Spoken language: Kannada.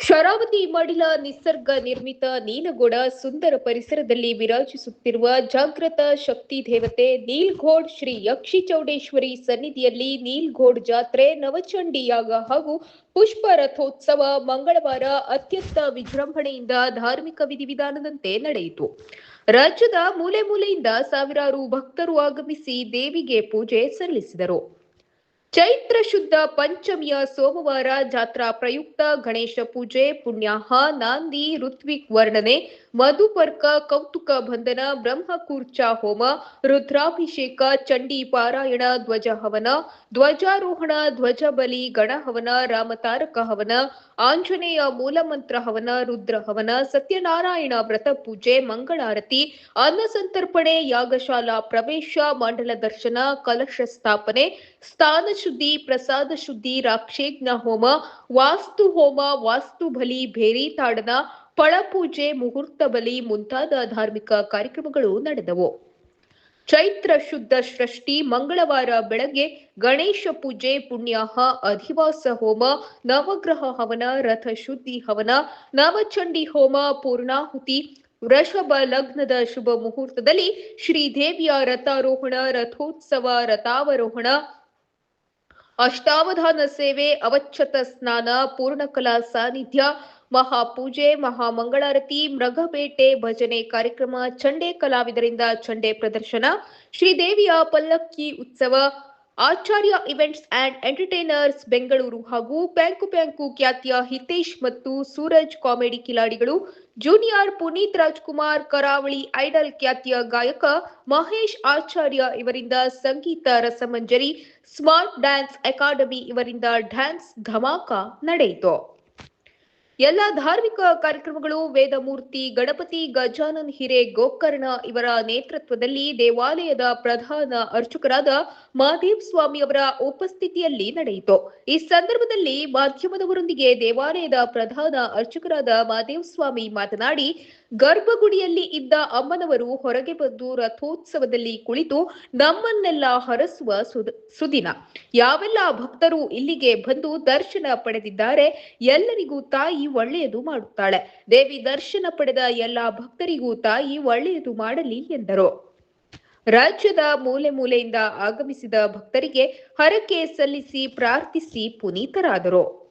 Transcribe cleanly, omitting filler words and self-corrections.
ಶರಾವತಿ ಮಡಿಲ ನಿಸರ್ಗ ನಿರ್ಮಿತ ನೀಲಗೋಡ ಸುಂದರ ಪರಿಸರದಲ್ಲಿ ವಿರಾಜಿಸುತ್ತಿರುವ ಜಾಗೃತ ಶಕ್ತಿ ದೇವತೆ ನೀಲ್ಘೋಡ್ ಶ್ರೀ ಯಕ್ಷಿ ಚೌಡೇಶ್ವರಿ ಸನ್ನಿಧಿಯಲ್ಲಿ ನೀಲ್ಘೋಡ್ ಜಾತ್ರೆ ನವಚಂಡಿ ಯಾಗ ಹಾಗೂ ಪುಷ್ಪ ರಥೋತ್ಸವ ಮಂಗಳವಾರ ಅತ್ಯಂತ ವಿಜೃಂಭಣೆಯಿಂದ ಧಾರ್ಮಿಕ ವಿಧಿವಿಧಾನದಂತೆ ನಡೆಯಿತು. ರಾಜ್ಯದ ಮೂಲೆ ಮೂಲೆಯಿಂದ ಸಾವಿರಾರು ಭಕ್ತರು ಆಗಮಿಸಿ ದೇವಿಗೆ ಪೂಜೆ ಸಲ್ಲಿಸಿದರು. ಚೈತ್ರ ಶುದ್ಧ ಪಂಚಮಿಯ ಸೋಮವಾರ ಜಾತ್ರಾ ಪ್ರಯುಕ್ತ ಗಣೇಶ ಪೂಜೆ, ಪುಣ್ಯಾಹ, ನಾಂದಿ, ಋತ್ವಿಕ್ ವರ್ಣನೆ, ಮಧುಪರ್ಕ, ಕೌತುಕ ಬಂಧನ, ಬ್ರಹ್ಮಕೂರ್ಚ ಹೋಮ, ರುದ್ರಾಭಿಷೇಕ, ಚಂಡಿ ಪಾರಾಯಣ, ಧ್ವಜ ಹವನ, ಧ್ವಜಾರೋಹಣ, ಧ್ವಜ ಬಲಿ, ಗಣಹವನ, ರಾಮತಾರಕ ಹವನ, ಆಂಜನೇಯ ಮೂಲಮಂತ್ರ ಹವನ, ರುದ್ರ ಹವನ, ಸತ್ಯನಾರಾಯಣ ವ್ರತ ಪೂಜೆ, ಮಂಗಳಾರತಿ, ಅನ್ನ ಸಂತರ್ಪಣೆ, ಯಾಗಶಾಲಾ ಪ್ರವೇಶ, ಮಂಡಲ ದರ್ಶನ, ಕಲಶ ಸ್ಥಾಪನೆ, ಸ್ಥಾನ ಶುದ್ಧಿ, ಪ್ರಸಾದ ಶುದ್ಧಿ, ರಾಕ್ಷೇಜ್ಞ ಹೋಮ, ವಾಸ್ತು ಹೋಮ, ವಾಸ್ತು ಬಲಿ, ಭೇರಿ ತಾಡನ, ಫಳಪೂಜೆ, ಮುಹೂರ್ತ ಬಲಿ ಮುಂತಾದ ಧಾರ್ಮಿಕ ಕಾರ್ಯಕ್ರಮಗಳು ನಡೆದವು. ಚೈತ್ರ ಶುದ್ಧ ಷಷ್ಠಿ ಮಂಗಳವಾರ ಬೆಳಗ್ಗೆ ಗಣೇಶ ಪೂಜೆ, ಪುಣ್ಯಾಹ, ಅಧಿವಾಸ ಹೋಮ, ನವಗ್ರಹ ಹವನ, ರಥ ಶುದ್ಧಿ ಹವನ, ನವಚಂಡಿ ಹೋಮ, ಪೂರ್ಣಾಹುತಿ, ವೃಷಭ ಲಗ್ನದ ಶುಭ ಮುಹೂರ್ತದಲ್ಲಿ ಶ್ರೀದೇವಿಯ ರಥಾರೋಹಣ, ರಥೋತ್ಸವ, ರಥಾವರೋಹಣ, ಅಷ್ಟಾವಧಾನ ಸೇವೆ, ಅವಚ್ಛತ ಸ್ನಾನ, ಪೂರ್ಣಕಲಾ ಸಾನ್ನಿಧ್ಯ, ಮಹಾಪೂಜೆ, ಮಹಾಮಂಗಳಾರತಿ, ಮೃಗಬೇಟೆ, ಭಜನೆ ಕಾರ್ಯಕ್ರಮ, ಚಂಡೆ ಕಲಾವಿದರಿಂದ ಚಂಡೆ ಪ್ರದರ್ಶನ, ಶ್ರೀದೇವಿಯ ಪಲ್ಲಕ್ಕಿ ಉತ್ಸವ, ಆಚಾರ್ಯ ಇವೆಂಟ್ಸ್ ಅಂಡ್ ಎಂಟರ್ಟೈನರ್ಸ್ ಬೆಂಗಳೂರು ಹಾಗೂ ಪ್ಯಾಂಕು ಖ್ಯಾತಿಯ ಹಿತೇಶ್ ಮತ್ತು ಸೂರಜ್ ಕಾಮಿಡಿ ಕಿಲಾಡಿಗಳು, ಜೂನಿಯರ್ ಪುನೀತ್ ರಾಜ್ಕುಮಾರ್, ಕರಾವಳಿ ಐಡಲ್ ಖ್ಯಾತಿಯ ಗಾಯಕ ಮಹೇಶ್ ಆಚಾರ್ಯ ಇವರಿಂದ ಸಂಗೀತ ರಸಮಂಜರಿ, ಸ್ಮಾರ್ಟ್ ಡ್ಯಾನ್ಸ್ ಅಕಾಡೆಮಿ ಇವರಿಂದ ಡ್ಯಾನ್ಸ್ ಧಮಾಕ ನಡೆಯಿತು. ಎಲ್ಲ ಧಾರ್ಮಿಕ ಕಾರ್ಯಕ್ರಮಗಳು ವೇದಮೂರ್ತಿ ಗಣಪತಿ ಗಜಾನನ್ ಹಿರೇ ಗೋಕರ್ಣ ಇವರ ನೇತೃತ್ವದಲ್ಲಿ ದೇವಾಲಯದ ಪ್ರಧಾನ ಅರ್ಚಕರಾದ ಮಹಾದೇವ್ ಸ್ವಾಮಿ ಅವರ ಉಪಸ್ಥಿತಿಯಲ್ಲಿ ನಡೆಯಿತು. ಈ ಸಂದರ್ಭದಲ್ಲಿ ಮಾಧ್ಯಮದವರೊಂದಿಗೆ ದೇವಾಲಯದ ಪ್ರಧಾನ ಅರ್ಚಕರಾದ ಮಹಾದೇವ್ ಸ್ವಾಮಿ ಮಾತನಾಡಿ, ಗರ್ಭಗುಡಿಯಲ್ಲಿ ಇದ್ದ ಅಮ್ಮನವರು ಹೊರಗೆ ಬಂದು ರಥೋತ್ಸವದಲ್ಲಿ ಕುಳಿತು ನಮ್ಮನ್ನೆಲ್ಲ ಹರಸುವ ಸುದಿನ. ಯಾವೆಲ್ಲ ಭಕ್ತರು ಇಲ್ಲಿಗೆ ಬಂದು ದರ್ಶನ ಪಡೆದಿದ್ದಾರೆ ಎಲ್ಲರಿಗೂ ತಾಯಿ ಒಳ್ಳೆಯದು ಮಾಡುತ್ತಾಳೆ. ದೇವಿ ದರ್ಶನ ಪಡೆದ ಎಲ್ಲಾ ಭಕ್ತರಿಗೂ ತಾಯಿ ಒಳ್ಳೆಯದು ಮಾಡಲಿ ಎಂದರು. ರಾಜ್ಯದ ಮೂಲೆ ಮೂಲೆಯಿಂದ ಆಗಮಿಸಿದ ಭಕ್ತರಿಗೆ ಹರಕೆ ಸಲ್ಲಿಸಿ ಪ್ರಾರ್ಥಿಸಿ ಪುನೀತರಾದರು.